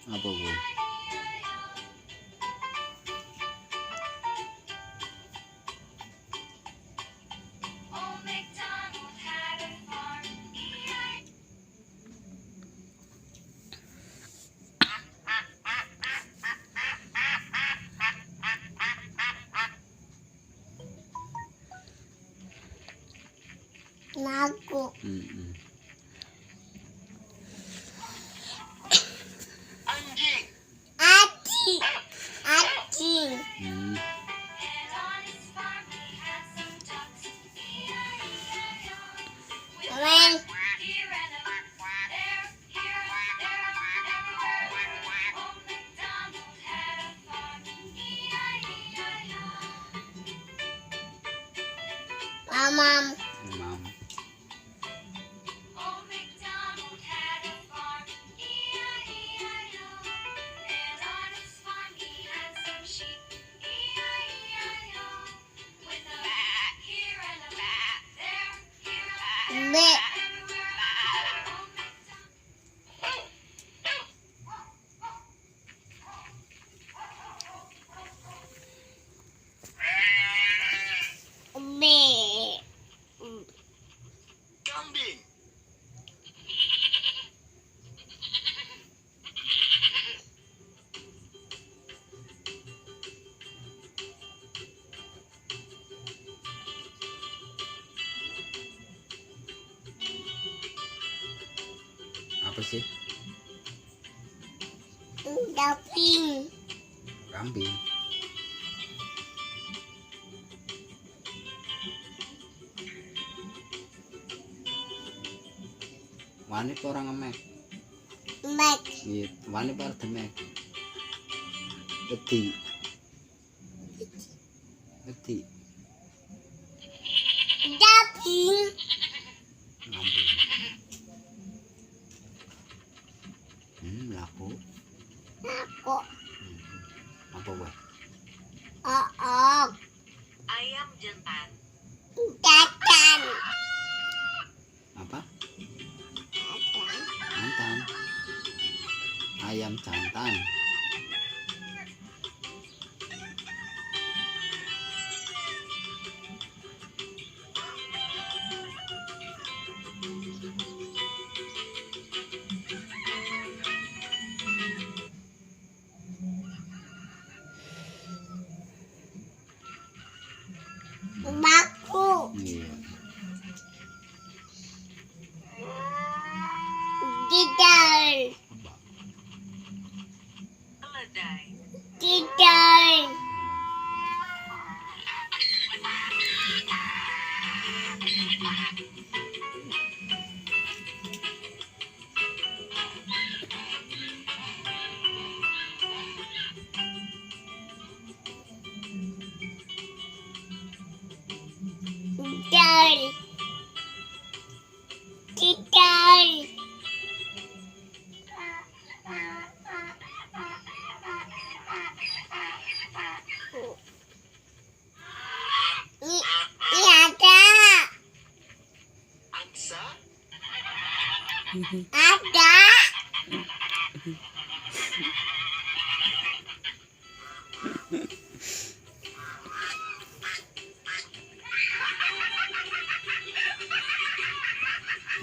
Apa bu? Naku. Anjing. Anjing. Anjing. Mama. Mamam. Mam. Be. Be. Kambing. Apa sih? Daping. Kambing. Wani orang ngemek. Mek. Iya, wani par demek. Beti. Beti. Daping. Ngambing. Laku. Naku. Apa buat? Oh. Ayam jantan. Dadan. Apa? Jantan. Ayam jantan. Baku. Iya. Tidal. Apa? Keledai. Tidal. Tidal. Tidal. Ini ada. Angsa. Ada.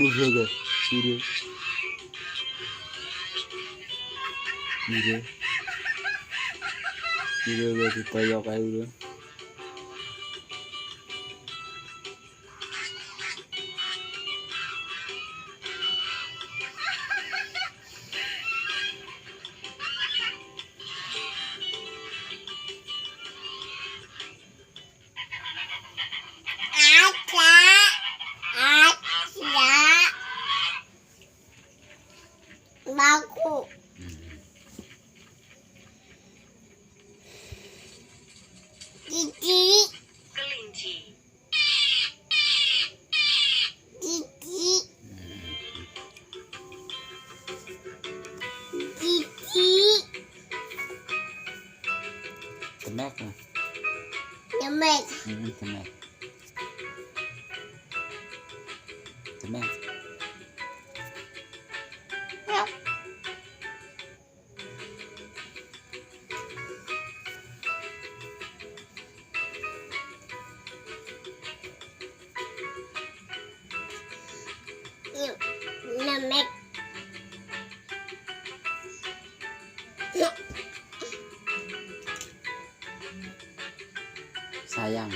Udah gak? Udah. Udah. Udah gak ditoyok aja udah. Baku. Gigi. Kelinci. Gigi. Gigi. Temek lah. Demek. Temek. Temek. Nyemek. Sayang.